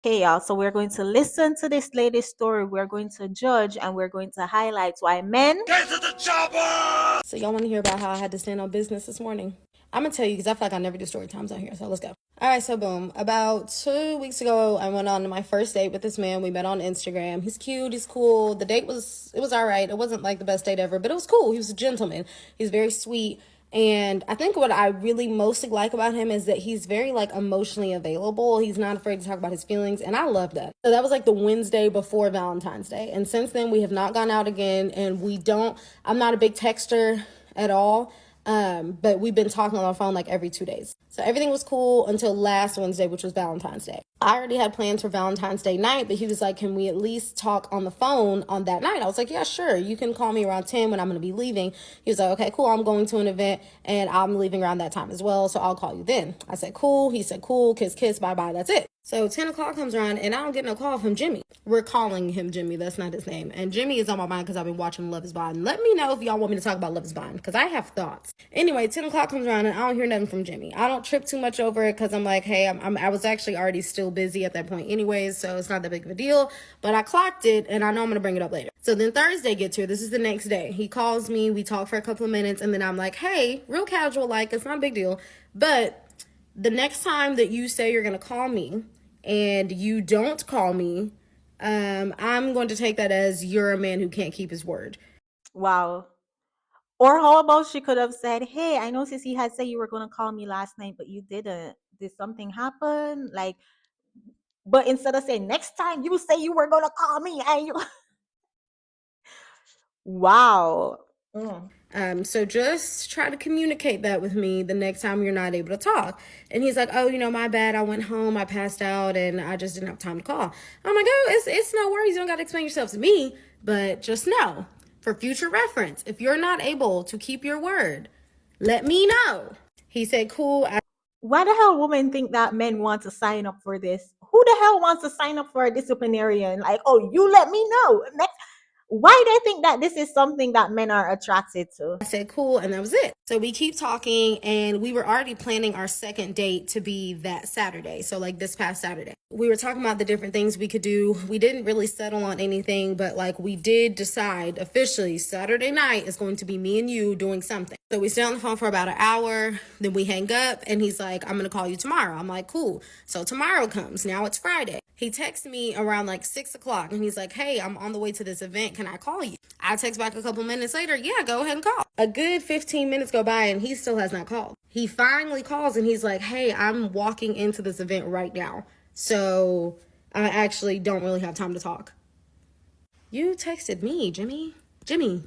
Okay, y'all. So we're going to listen to this lady's story. We're going to judge and we're going to highlight why men. Get to the chopper! So y'all want to hear about how I had to stand on business this morning? I'm going to tell you because I feel like I never do story times on here. So let's go. All right, so boom. About 2 weeks ago, I went on my first date with this man. We met on Instagram. He's cute. He's cool. The date was all right. It wasn't like the best date ever, but it was cool. He was a gentleman. He's very sweet. And I think what I really mostly like about him is that he's very like emotionally available. He's not afraid to talk about his feelings. And I love that. So that was like the Wednesday before Valentine's Day. And since then we have not gone out again, and I'm not a big texter at all. But we've been talking on the phone like every 2 days. So everything was cool until last Wednesday, which was Valentine's Day. I already had plans for Valentine's Day night, but he was like, can we at least talk on the phone on that night? I was like, yeah, sure. You can call me around 10 when I'm going to be leaving. He was like, okay, cool. I'm going to an event and I'm leaving around that time as well. So I'll call you then. I said, cool. He said, cool. Kiss, kiss. Bye, bye. That's it. So 10 o'clock comes around and I don't get no call from Jimmy. We're calling him Jimmy. That's not his name. And Jimmy is on my mind because I've been watching Love is Blind. Let me know if y'all want me to talk about Love is Blind because I have thoughts. Anyway, 10 o'clock comes around and I don't hear nothing from Jimmy. I don't trip too much over it because I'm like, hey, I was actually already still busy at that point anyways, so it's not that big of a deal. But I clocked it and I know I'm going to bring it up later. So then Thursday gets here. This is the next day. He calls me. We talk for a couple of minutes and then I'm like, hey, real casual, like it's not a big deal. But the next time that you say you're going to call me and you don't call me, I'm going to take that as you're a man who can't keep his word. Wow. Or how about she could have said, hey, I know Sissy had said you were going to call me last night, but you didn't. Did something happen? Like, but instead of saying next time you say you were going to call me and you. Wow. So just try to communicate that with me the next time you're not able to talk. And he's like, oh, my bad. I went home, I passed out, and I just didn't have time to call. I'm like, oh, it's no worries. You don't got to explain yourself to me. But just know, for future reference, if you're not able to keep your word, let me know. He said, cool. Why the hell women think that men want to sign up for this? Who the hell wants to sign up for a disciplinarian? Like, oh, you let me know. Next, why they think that this is something that men are attracted to? I said, cool, and that was it. So we keep talking, and we were already planning our second date to be that Saturday. So like this past Saturday. We were talking about the different things we could do. We didn't really settle on anything, but like we did decide officially Saturday night is going to be me and you doing something. So we stay on the phone for about an hour, then we hang up, and he's like, I'm going to call you tomorrow. I'm like, cool. So tomorrow comes. Now it's Friday. He texts me around like 6 o'clock and he's like, hey, I'm on the way to this event. Can I call you? I text back a couple minutes later. Yeah, go ahead and call. A good 15 minutes go by and he still has not called. He finally calls and he's like, hey, I'm walking into this event right now. So I actually don't really have time to talk. You texted me, Jimmy. Jimmy,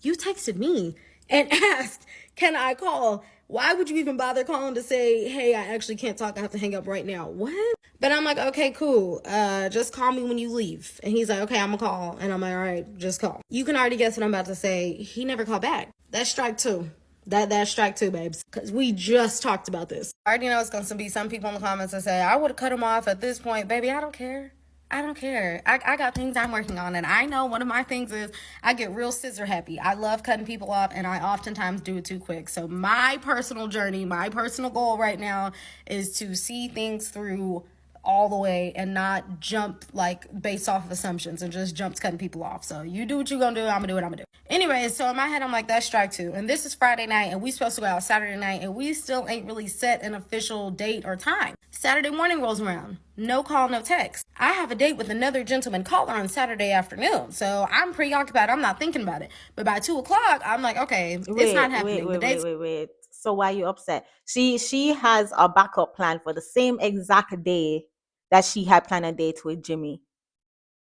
you texted me and asked, can I call? Why would you even bother calling to say, hey, I actually can't talk. I have to hang up right now. What? But I'm like, okay, cool. Just call me when you leave. And he's like, okay, I'm gonna call. And I'm like, all right, just call. You can already guess what I'm about to say. He never called back. That's strike two. That's strike two, babes. Because we just talked about this. I already know it's going to be some people in the comments that say, I would have cut him off at this point. Baby, I don't care. I don't care. I got things I'm working on. And I know one of my things is I get real scissor happy. I love cutting people off and I oftentimes do it too quick. So my personal journey, my personal goal right now is to see things through all the way and not jump like based off of assumptions and just jump cutting people off. So you do what you're gonna do, I'm gonna do what I'm gonna do. Anyway, so in my head I'm like, that's strike two. And this is Friday night and we supposed to go out Saturday night and we still ain't really set an official date or time. Saturday morning rolls around. No call, no text. I have a date with another gentleman caller on Saturday afternoon. So I'm preoccupied. I'm not thinking about it. But by 2 o'clock, I'm like, okay, it's not happening. Wait. So why are you upset? She has a backup plan for the same exact day that she had planned a date with Jimmy.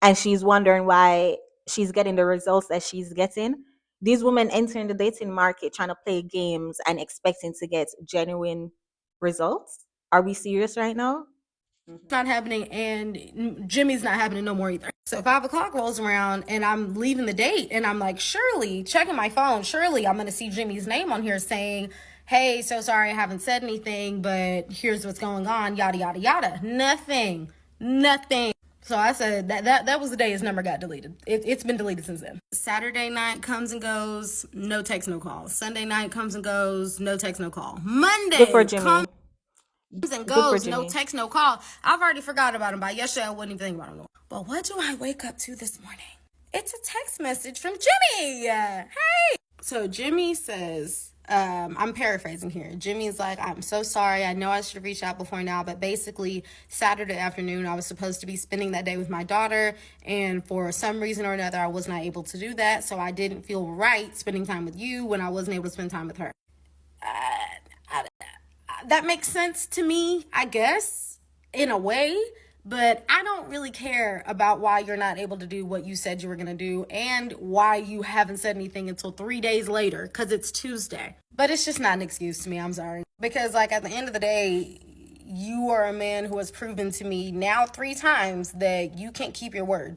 And she's wondering why she's getting the results that she's getting. These women entering the dating market trying to play games and expecting to get genuine results. Are we serious right now? It's not happening, and Jimmy's not happening no more either. So 5 o'clock rolls around and I'm leaving the date and I'm like, surely, checking my phone, surely I'm going to see Jimmy's name on here saying, hey, so sorry I haven't said anything, but here's what's going on, yada, yada, yada. Nothing. So I said that was the day his number got deleted. It's been deleted since then. Saturday night comes and goes, no text, no call. Sunday night comes and goes, no text, no call. Monday Good for Jimmy. and Good for goes, no Jimmy. text, no call. I've already forgot about him. By yesterday, I wouldn't even think about him. But what do I wake up to this morning? It's a text message from Jimmy. Hey. So Jimmy says, I'm paraphrasing here. Jimmy's like, I'm so sorry. I know I should have reached out before now, but basically Saturday afternoon, I was supposed to be spending that day with my daughter. And for some reason or another, I was not able to do that. So I didn't feel right spending time with you when I wasn't able to spend time with her. That makes sense to me, I guess, in a way. But I don't really care about why you're not able to do what you said you were going to do and why you haven't said anything until 3 days later, because it's Tuesday. But it's just not an excuse to me. I'm sorry. Because, like, at the end of the day, you are a man who has proven to me now 3 times that you can't keep your word.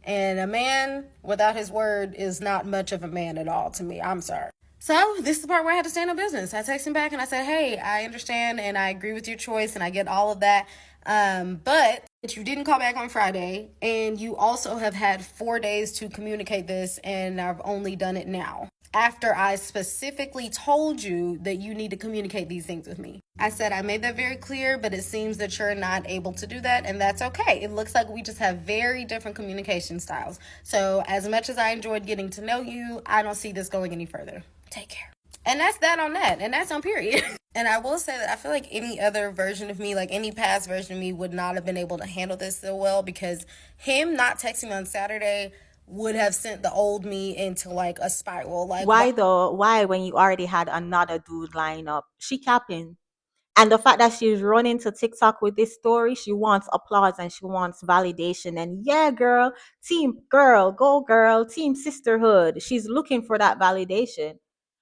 And a man without his word is not much of a man at all to me. I'm sorry. So this is the part where I had to stand on business. I texted him back and I said, hey, I understand and I agree with your choice and I get all of that. But you didn't call back on Friday and you also have had 4 days to communicate this and I've only done it now. After I specifically told you that you need to communicate these things with me. I said I made that very clear, but it seems that you're not able to do that, and that's okay. It looks like we just have very different communication styles. So as much as I enjoyed getting to know you, I don't see this going any further. Take care. And that's that on that, and that's on period. And I will say that I feel like any other version of me, like any past version of me, would not have been able to handle this so well, because him not texting me on Saturday would have sent the old me into like a spiral. Like, Why though? Why when you already had another dude line up? She capping. And the fact that she's running to TikTok with this story, she wants applause and she wants validation. And yeah, girl, team girl, go girl, team sisterhood. She's looking for that validation.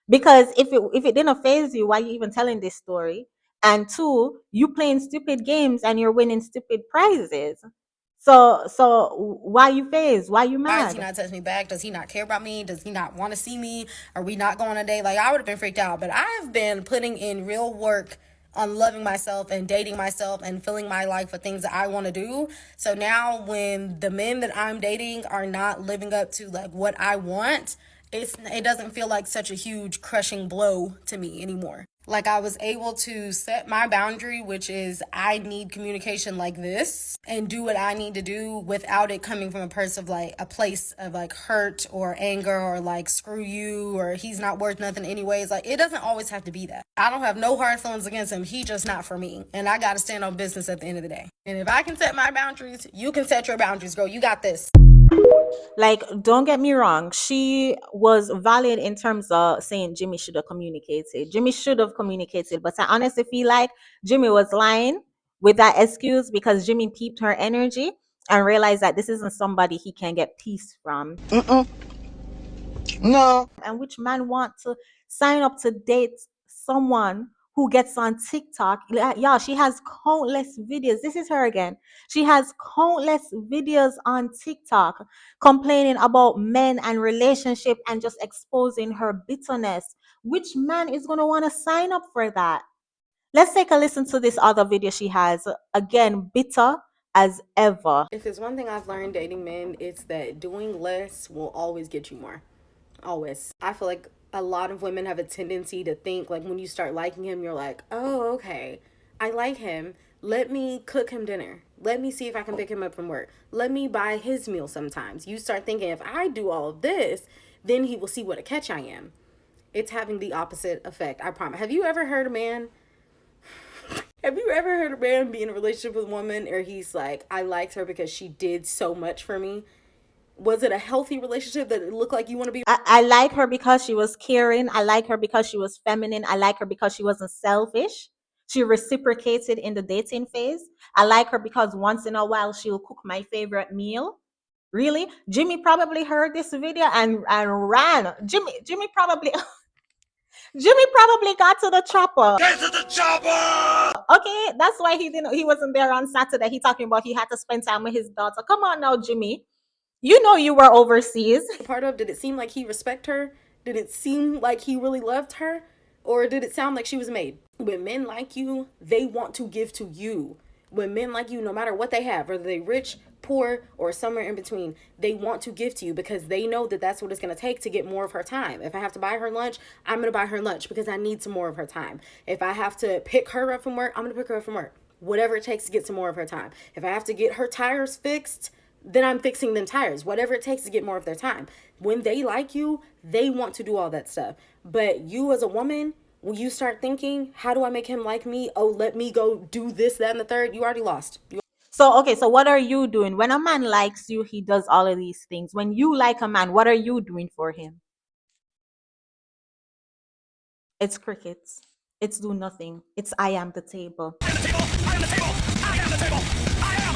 Because if it didn't phase you, why you even telling this story? And two, you playing stupid games and you're winning stupid prizes. So why you phased? Why you why is he mad? not texting me back? Does he not care about me? Does he not want to see me? Are we not going on a date? Like, I would have been freaked out. But I've been putting in real work on loving myself and dating myself and filling my life with things that I want to do. So now when the men that I'm dating are not living up to like what I want, it doesn't feel like such a huge crushing blow to me anymore. Like, I was able to set my boundary, which is I need communication like this, and do what I need to do without it coming from a place of like hurt or anger or like screw you or he's not worth nothing anyways. Like, it doesn't always have to be that. I don't have no hard feelings against him. He just not for me. And I got to stand on business at the end of the day. And if I can set my boundaries, you can set your boundaries, girl. You got this. Like, don't get me wrong, she was valid in terms of saying Jimmy should have communicated. Jimmy should have communicated, but I honestly feel like Jimmy was lying with that excuse because Jimmy peeped her energy and realized that this isn't somebody he can get peace from. No. And which man want to sign up to date someone who gets on TikTok? Yeah, she has countless videos. This is her again. She has countless videos on TikTok complaining about men and relationship and just exposing her bitterness. Which man is going to want to sign up for that? Let's take a listen to this other video she has. Again, bitter as ever. If there's one thing I've learned dating men, it's that doing less will always get you more. Always. I feel like a lot of women have a tendency to think like when you start liking him, you're like, oh, okay, I like him. Let me cook him dinner. Let me see if I can pick him up from work. Let me buy his meal sometimes. You start thinking if I do all of this, then he will see what a catch I am. It's having the opposite effect, I promise. Have you ever heard a man be in a relationship with a woman or he's like, I liked her because she did so much for me? Was it a healthy relationship that it looked like you want to be? I like her because she was caring. I like her because she was feminine. I like her because she wasn't selfish. She reciprocated in the dating phase. I like her because once in a while she'll cook my favorite meal. Really? Jimmy probably heard this video and ran. Jimmy probably Jimmy probably got to the chopper. Get to the chopper! Okay, that's why he wasn't there on Saturday. He talking about he had to spend time with his daughter. Come on now, Jimmy. You know you were overseas. Part of? Did it seem like he respect her? Did it seem like he really loved her? Or did it sound like she was made? When men like you, they want to give to you. When men like you, no matter what they have, whether they rich, poor, or somewhere in between, they want to give to you because they know that that's what it's going to take to get more of her time. If I have to buy her lunch, I'm going to buy her lunch because I need some more of her time. If I have to pick her up from work, I'm going to pick her up from work. Whatever it takes to get some more of her time. If I have to get her tires fixed, then I'm fixing them tires. Whatever it takes to get more of their time. When they like you, they want to do all that stuff. But you as a woman, when you start thinking, how do I make him like me? Oh, let me go do this, that, and the third. You already lost. So, okay, so what are you doing? When a man likes you, he does all of these things. When you like a man, what are you doing for him? It's crickets. It's do nothing. It's I am the table.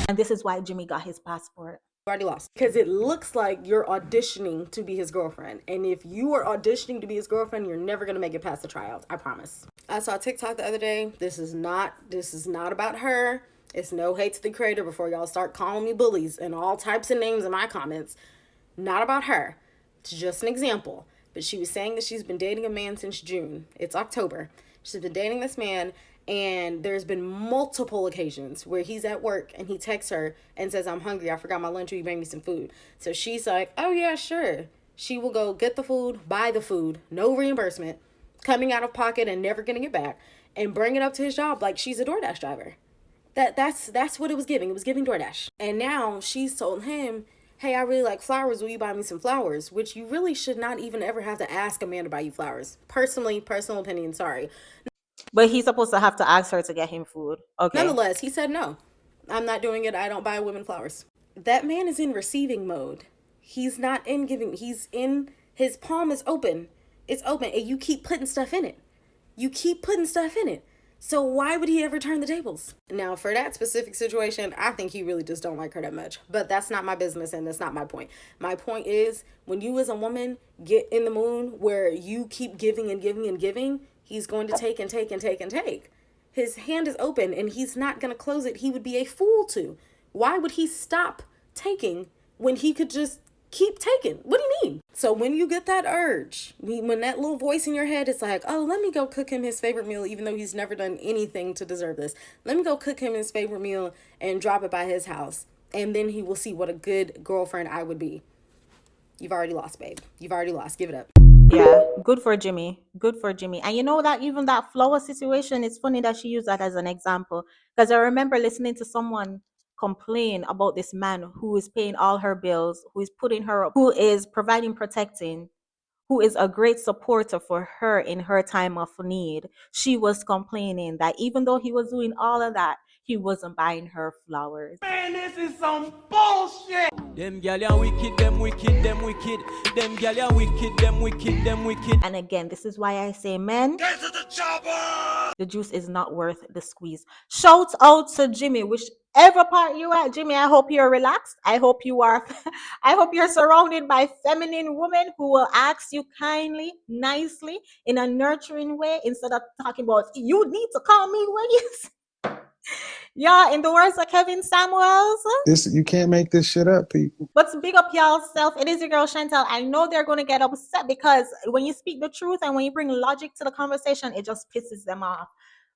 And this is why Jimmy got his passport. Already lost because it looks like you're auditioning to be his girlfriend, and if you are auditioning to be his girlfriend, you're never gonna make it past the tryouts. I promise. I saw TikTok the other day. This is not about her. It's no hate to the creator before y'all start calling me bullies and all types of names in my comments. Not about her. It's just an example. But she was saying that she's been dating a man since June. It's October. She's been dating this man, and there's been multiple occasions where he's at work and he texts her and says, I'm hungry. I forgot my lunch. Will you bring me some food? So she's like, oh, yeah, sure. She will go get the food, buy the food, no reimbursement, coming out of pocket and never getting it back, and bring it up to his job like she's a DoorDash driver. That's what it was giving. It was giving DoorDash. And now she's told him, hey, I really like flowers. Will you buy me some flowers? Which you really should not even ever have to ask a man to buy you flowers. Personally, personal opinion, sorry. But he's supposed to have to ask her to get him food. Okay. Nonetheless, he said no. I'm not doing it. I don't buy women flowers. That man is in receiving mode. He's not in giving. He's in, his palm is open. It's open, and you keep putting stuff in it. You keep putting stuff in it. So why would he ever turn the tables? Now, for that specific situation, I think he really just don't like her that much. But that's not my business, and that's not my point. My point is, when you as a woman get in the mood where you keep giving and giving and giving, he's going to take and take and take and take. His hand is open, and he's not going to close it. He would be a fool to. Why would he stop taking when he could just keep taking? What do you mean? So when you get that urge, when that little voice in your head is like, oh, let me go cook him his favorite meal, even though he's never done anything to deserve this. Let me go cook him his favorite meal and drop it by his house. And then he will see what a good girlfriend I would be. You've already lost, babe. You've already lost. Give it up. Yeah, good for Jimmy. Good for Jimmy. And you know that even that flower situation, it's funny that she used that as an example. Because I remember listening to someone complain about this man who is paying all her bills, who is putting her up, who is providing protecting, who is a great supporter for her in her time of need. She was complaining that even though he was doing all of that, he wasn't buying her flowers. Man, this is some bullshit. Them gal ya wicked, them wicked, them wicked. Them gal ya wicked, them wicked, them wicked. And again, this is why I say, men, Get to the chopper. the juice is not worth the squeeze. Shout out to Jimmy, whichever part you at, Jimmy. I hope you're relaxed. I hope you are. I hope you're surrounded by feminine women who will ask you kindly, nicely, in a nurturing way, instead of talking about you need to call me when you. Yeah, in the words of Kevin Samuels. You can't make this shit up, people. But to big up y'all self, it is your girl Chantel. I know they're going to get upset because when you speak the truth and when you bring logic to the conversation, it just pisses them off.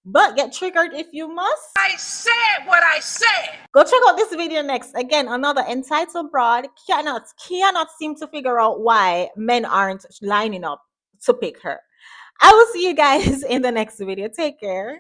But get triggered if you must. I said what I said. Go check out this video next. Again, another entitled broad cannot seem to figure out why men aren't lining up to pick her. I will see you guys in the next video. Take care.